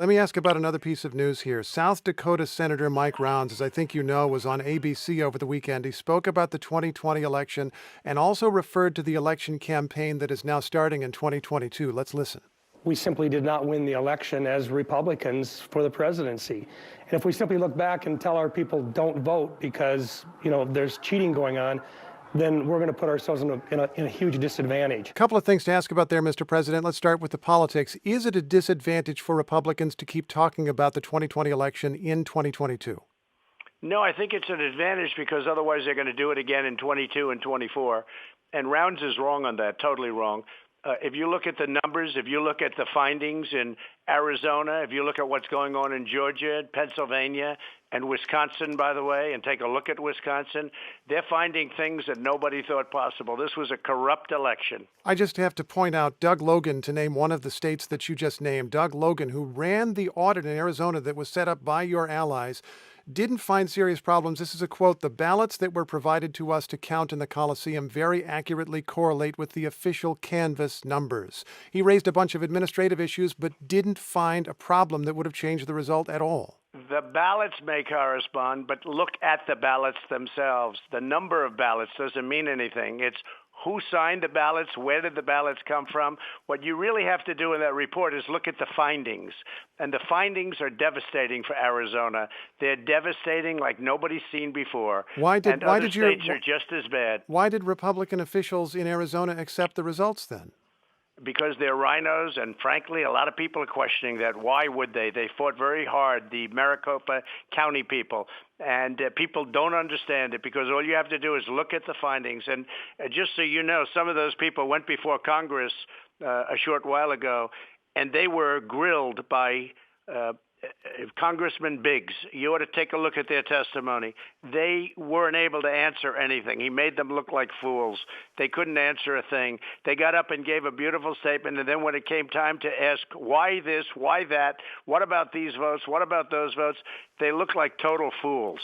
Let me ask about another piece of news here. South Dakota Senator Mike Rounds, as I think you know, was on ABC over the weekend. He spoke about the 2020 election and also referred to the election campaign that is now starting in 2022. Let's listen. We simply did not win the election as Republicans for the presidency. And if we simply look back and tell our people don't vote because, there's cheating going on, then we're going to put ourselves in a huge disadvantage. A couple of things to ask about there, Mr. President. Let's start with the politics. Is it a disadvantage for Republicans to keep talking about the 2020 election in 2022? No, I think it's an advantage because otherwise they're going to do it again in 22 and 24. And Rounds is wrong on that, totally wrong. If you look at the numbers, if you look at the findings in Arizona, if you look at what's going on in Georgia, Pennsylvania, and Wisconsin, by the way, and take a look at Wisconsin, they're finding things that nobody thought possible. This was a corrupt election. I just have to point out Doug Logan, to name one of the states that you just named. Doug Logan, who ran the audit in Arizona that was set up by your allies, didn't find serious problems. This is a quote: "The ballots that were provided to us to count in the Coliseum very accurately correlate with the official canvass numbers." He raised a bunch of administrative issues, but didn't find a problem that would have changed the result at all. The ballots may correspond, but look at the ballots themselves. The number of ballots doesn't mean anything. It's who signed the ballots, where did the ballots come from. What you really have to do in that report is look at the findings. And the findings are devastating for Arizona. They're devastating like nobody's seen before. Other states are just as bad. Why did Republican officials in Arizona accept the results then? Because they're rhinos, and frankly, a lot of people are questioning that. Why would they? They fought very hard, the Maricopa County people, and people don't understand it because all you have to do is look at the findings. And just so you know, some of those people went before Congress a short while ago, and they were grilled by Congressman Biggs. You ought to take a look at their testimony. They weren't able to answer anything. He made them look like fools. They couldn't answer a thing. They got up and gave a beautiful statement, and then when it came time to ask why this, why that, what about these votes, what about those votes, they looked like total fools.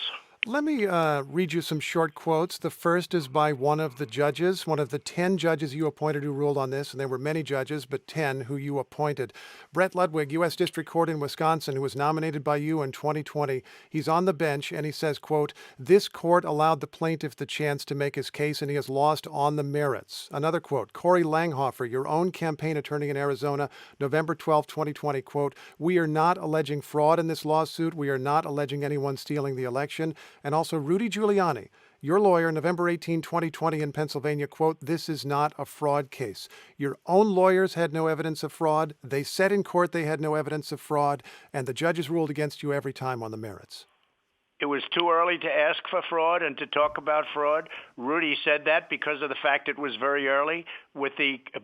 Let me read you some short quotes. The first is by one of the judges, one of the 10 judges you appointed who ruled on this, and there were many judges, but 10 who you appointed. Brett Ludwig, U.S. District Court in Wisconsin, who was nominated by you in 2020. He's on the bench, and he says, quote, "This court allowed the plaintiff the chance to make his case, and he has lost on the merits." Another quote, Corey Langhofer, your own campaign attorney in Arizona, November 12, 2020, quote, "We are not alleging fraud in this lawsuit. We are not alleging anyone stealing the election." And also Rudy Giuliani, your lawyer, November 18, 2020 in Pennsylvania, quote, "This is not a fraud case." Your own lawyers had no evidence of fraud. They said in court they had no evidence of fraud, and the judges ruled against you every time on the merits. It was too early to ask for fraud and to talk about fraud. Rudy said that because of the fact it was very early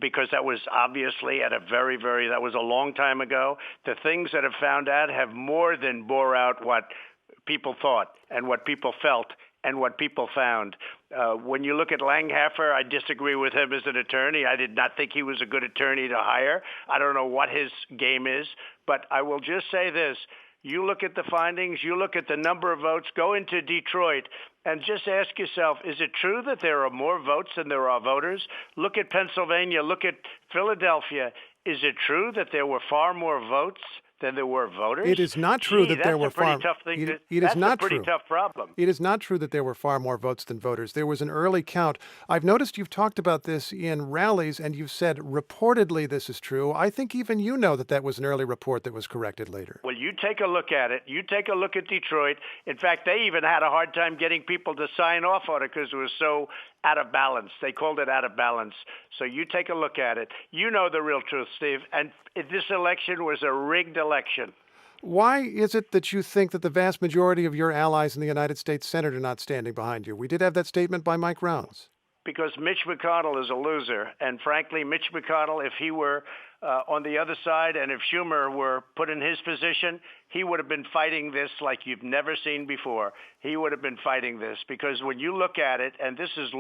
because that was obviously at a that was a long time ago. The things that have found out have more than bore out what people thought and what people felt and what people found. When you look at Langhofer, I disagree with him as an attorney. I did not think he was a good attorney to hire. I don't know what his game is, but I will just say this. You look at the findings, you look at the number of votes, go into Detroit and just ask yourself, is it true that there are more votes than there are voters? Look at Pennsylvania, look at Philadelphia. Is it true that there were far more votes than there were voters? It is not true that there were far. That's a pretty tough thing. That's a pretty tough problem. It is not true that there were far more votes than voters. There was an early count. I've noticed you've talked about this in rallies, and you've said reportedly this is true. I think even you know that that was an early report that was corrected later. Well, you take a look at it. You take a look at Detroit. In fact, they even had a hard time getting people to sign off on it because it was so out of balance. They called it out of balance. So you take a look at it. You know the real truth, Steve. And this election was a rigged election. Why is it that you think that the vast majority of your allies in the United States Senate are not standing behind you? We did have that statement by Mike Rounds. Because Mitch McConnell is a loser. And frankly, Mitch McConnell, if he were on the other side and if Schumer were put in his position, he would have been fighting this like you've never seen before. He would have been fighting this because when you look at it, and this is a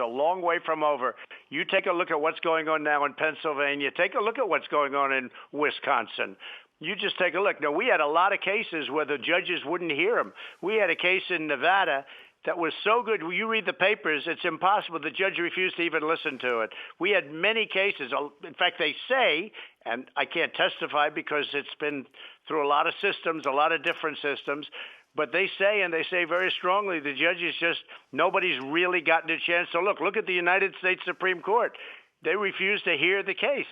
long way from over, you take a look at what's going on now in Pennsylvania, take a look at what's going on in Wisconsin. You just take a look. Now, we had a lot of cases where the judges wouldn't hear them. We had a case in Nevada that was so good. When you read the papers, it's impossible. The judge refused to even listen to it. We had many cases. In fact, they say, and I can't testify because it's been through a lot of systems, a lot of different systems, but they say, and they say very strongly, the judges just, nobody's really gotten a chance to look. Look at the United States Supreme Court. They refused to hear the case.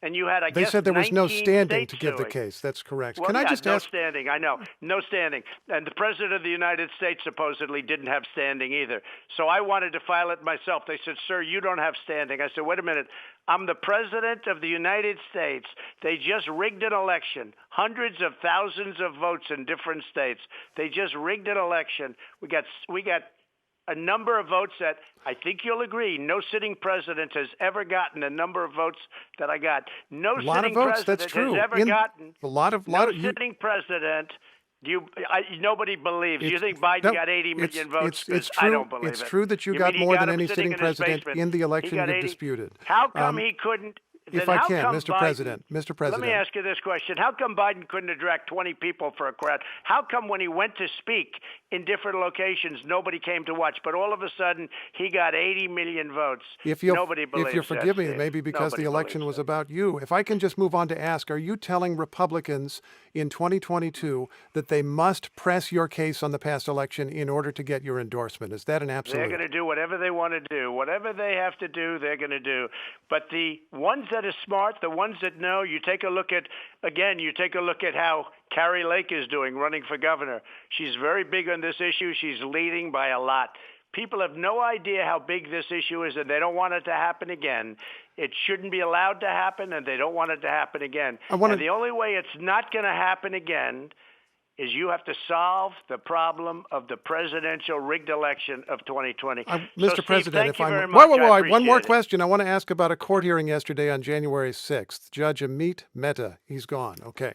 And you had, I They guess, said there was no 19 standing to states give the suing. case. That's correct. Well, Can I yeah, just no ask? standing. I know, no standing. And the president of the United States supposedly didn't have standing either. So I wanted to file it myself. They said, "Sir, you don't have standing." I said, "Wait a minute. I'm the president of the United States. They just rigged an election, hundreds of thousands of votes in different states. They just rigged an election. We got a number of votes that I think you'll agree no sitting president has ever gotten a number of votes that I got. No A lot of sitting votes. president That's true. has ever gotten A lot of no you, sitting president. Nobody believes. You think Biden no, got 80 million votes? It's I true. don't believe It's it. true that you You got mean he more got than him any sitting sitting in his president basement? in the He election got you've 80. disputed. How come he couldn't? If then I how can, come Mr. Biden, President, Mr. President. Let me ask you this question. How come Biden couldn't attract 20 people for a crowd? How come when he went to speak in different locations, nobody came to watch, but all of a sudden he got 80 million votes? Nobody believes If you'll that, forgive me, Steve. maybe because Nobody the election believes was that. about you. If I can just move on to ask, are you telling Republicans in 2022 that they must press your case on the past election in order to get your endorsement? Is that an absolute? They're going to do whatever they want to do. Whatever they have to do, they're going to do. But the ones that are smart, the ones that know, you take a look at how Carrie Lake is doing, running for governor. She's very big on this issue. She's leading by a lot. People have no idea how big this issue is, and they don't want it to happen again. It shouldn't be allowed to happen, and they don't want it to happen again. And the only way it's not going to happen again is you have to solve the problem of the presidential rigged election of 2020. Mr. President, thank you very much. Whoa, one more appreciate it. question. I want to ask about a court hearing yesterday on January 6th. Judge Amit Mehta, he's gone. Okay.